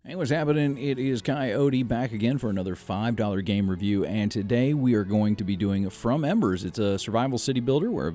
Hey, what's happening? It is Coyote back again for another $5 game review, and today we are going to be doing From Embers. It's a survival city builder where every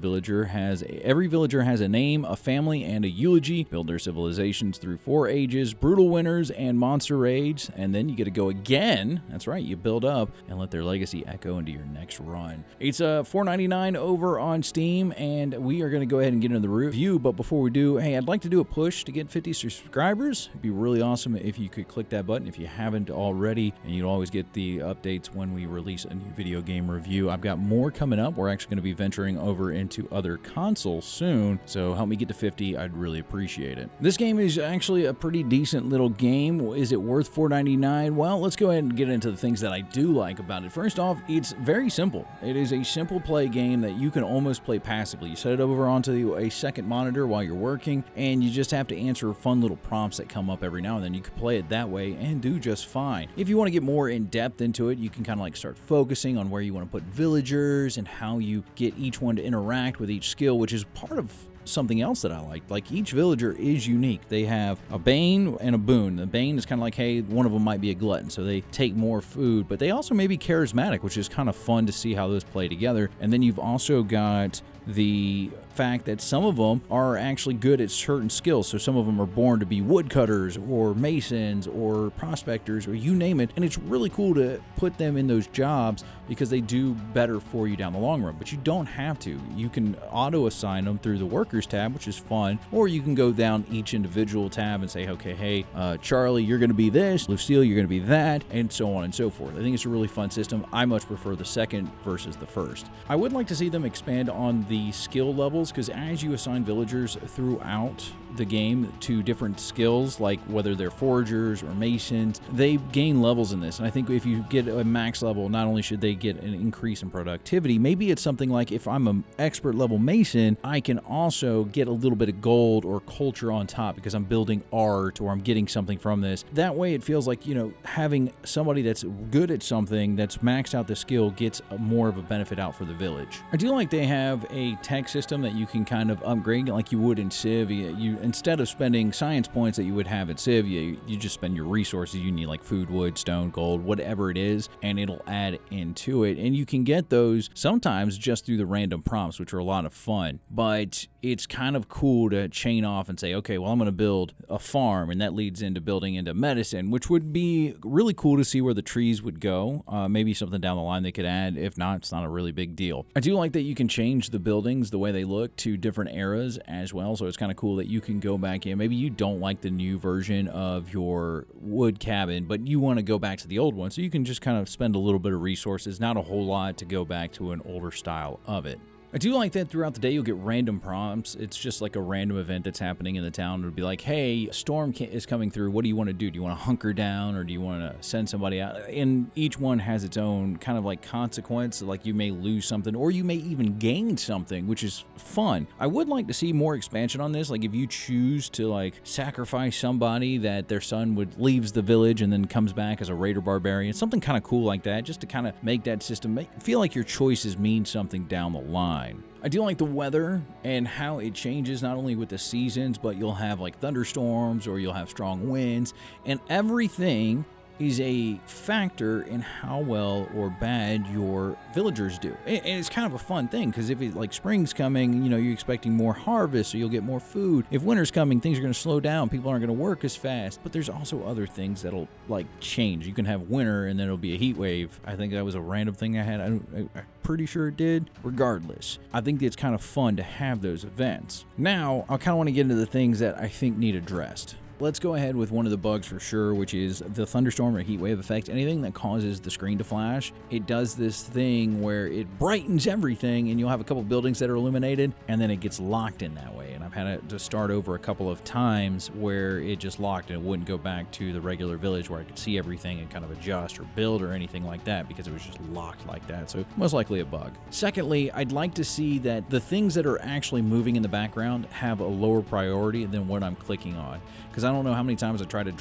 villager has a name, a family, and a eulogy. Build their civilizations through 4 ages, brutal winters, and monster raids, and then you get to go again. That's right, you build up and let their legacy echo into your next run. It's $4.99 over on Steam, and we are going to go ahead and get into the review, but before we do, hey, I'd like to do a push to get 50 subscribers. It'd be really awesome if you could click that button if you haven't already, and you'll always get the updates when we release a new video game review. I've got more coming up. We're actually going to be venturing over into other consoles soon, so help me get to 50. I'd really appreciate it. This game is actually a pretty decent little game. Is it worth $4.99? Well, let's go ahead and get into the things that I do like about it. First off, it's very simple. It is a simple play game that you can almost play passively. You set it over onto a second monitor while you're working, and you just have to answer fun little prompts that come up every now and then. You can play it that way and do just fine. If you want to get more in depth into it, you can kind of like start focusing on where you want to put villagers and how you get each one to interact with each skill, which is part of something else that I like. Like, each villager is unique. They have a bane and a boon. The bane is kind of like, hey, one of them might be a glutton, so they take more food, but they also may be charismatic, which is kind of fun to see how those play together. And then you've also got the fact that some of them are actually good at certain skills. So some of them are born to be woodcutters or masons or prospectors or you name it. And it's really cool to put them in those jobs because they do better for you down the long run. But you don't have to. You can auto assign them through the workers tab, which is fun. Or you can go down each individual tab and say, okay, hey, Charlie, you're going to be this. Lucille, you're going to be that, and so on and so forth. I think it's a really fun system. I much prefer the second versus the first. I would like to see them expand on the skill levels, because as you assign villagers throughout the game to different skills, like whether they're foragers or masons, they gain levels in this. And I think if you get a max level, not only should they get an increase in productivity, maybe it's something like, if I'm an expert level mason, I can also get a little bit of gold or culture on top because I'm building art or I'm getting something from this. That way it feels like, you know, having somebody that's good at something that's maxed out the skill gets more of a benefit out for the village. I do like they have a tech system that you can kind of upgrade like you would in Civ. Instead of spending science points that you would have at Civ, you just spend your resources. You need like food, wood, stone, gold, whatever it is, and it'll add into it. And you can get those sometimes just through the random prompts, which are a lot of fun. But it's kind of cool to chain off and say, okay, well, I'm going to build a farm, and that leads into building into medicine, which would be really cool to see where the trees would go. Maybe something down the line they could add. If not, it's not a really big deal. I do like that you can change the buildings, the way they look, to different eras as well. So it's kind of cool that you can go back in. Maybe you don't like the new version of your wood cabin, but you want to go back to the old one. So you can just kind of spend a little bit of resources, not a whole lot, to go back to an older style of it. I do like that throughout the day you'll get random prompts. It's just like a random event that's happening in the town. It'll be like, hey, a storm is coming through. What do you want to do? Do you want to hunker down, or do you want to send somebody out? And each one has its own kind of like consequence. Like, you may lose something, or you may even gain something, which is fun. I would like to see more expansion on this. Like, if you choose to like sacrifice somebody, that their son leaves the village and then comes back as a raider barbarian, something kind of cool like that, just to kind of make that system feel like your choices mean something down the line. I do like the weather and how it changes, not only with the seasons, but you'll have like thunderstorms or you'll have strong winds, and everything is a factor in how well or bad your villagers do. And it's kind of a fun thing, because if it like spring's coming, you know, you're expecting more harvest, so you'll get more food. If winter's coming, things are going to slow down. People aren't going to work as fast. But there's also other things that'll like change. You can have winter and then it'll be a heat wave. I think that was a random thing I had. I'm pretty sure it did. Regardless, I think it's kind of fun to have those events. Now, I kind of want to get into the things that I think need addressed. Let's go ahead with one of the bugs for sure, which is the thunderstorm or heat wave effect. Anything that causes the screen to flash, it does this thing where it brightens everything, and you'll have a couple buildings that are illuminated, and then it gets locked in that way. And I've had to start over a couple of times where it just locked and it wouldn't go back to the regular village where I could see everything and kind of adjust or build or anything like that, because it was just locked like that. So most likely a bug. Secondly, I'd like to see that the things that are actually moving in the background have a lower priority than what I'm clicking on, because I don't know how many times I tried to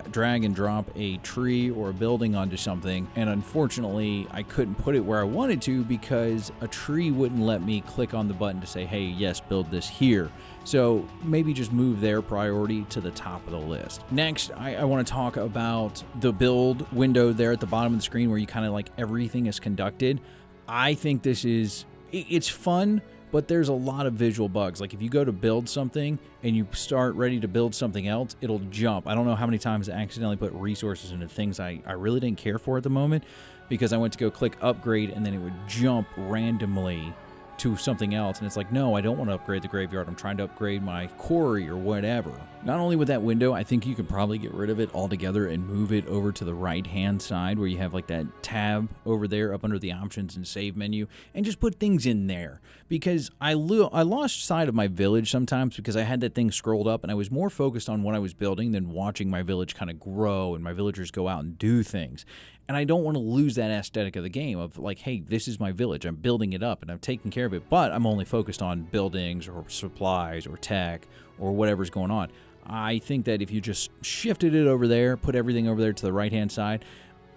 drag and drop a tree or a building onto something, and unfortunately I couldn't put it where I wanted to because a tree wouldn't let me click on the button to say, hey, yes, build this here. So maybe just move their priority to the top of the list. Next, I want to talk about the build window there at the bottom of the screen where you kind of like everything is conducted. I think it's fun, but there's a lot of visual bugs. Like if you go to build something and you start ready to build something else, it'll jump. I don't know how many times I accidentally put resources into things I really didn't care for at the moment because I went to go click upgrade and then it would jump randomly to something else, and it's like, no, I don't want to upgrade the graveyard. I'm trying to upgrade my quarry or whatever. Not only with that window, I think you could probably get rid of it altogether and move it over to the right-hand side where you have like that tab over there up under the options and save menu, and just put things in there. Because I lost sight of my village sometimes because I had that thing scrolled up and I was more focused on what I was building than watching my village kind of grow and my villagers go out and do things. And I don't want to lose that aesthetic of the game of like, hey, this is my village. I'm building it up and I'm taking care of it, but I'm only focused on buildings or supplies or tech or whatever's going on. I think that if you just shifted it over there, put everything over there to the right-hand side,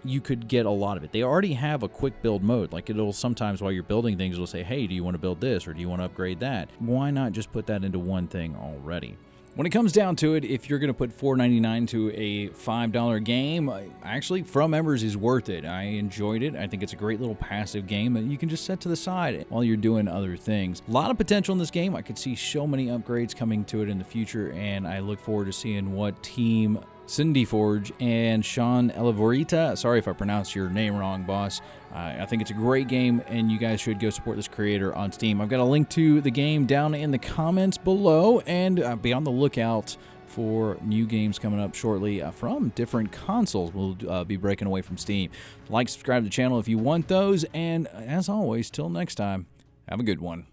you could get a lot of it. They already have a quick build mode. Like it'll sometimes while you're building things, it'll say, hey, do you want to build this or do you want to upgrade that? Why not just put that into one thing already? When it comes down to it, if you're going to put $4.99 to a $5 game, actually, From Embers is worth it. I enjoyed it. I think it's a great little passive game that you can just set to the side while you're doing other things. A lot of potential in this game. I could see so many upgrades coming to it in the future, and I look forward to seeing what team Cindy Forge and Sean Elavorita, sorry if I pronounced your name wrong, boss. I think it's a great game, and you guys should go support this creator on Steam. I've got a link to the game down in the comments below, and be on the lookout for new games coming up shortly from different consoles. We'll be breaking away from Steam. Like, subscribe to the channel if you want those, and as always, till next time, have a good one.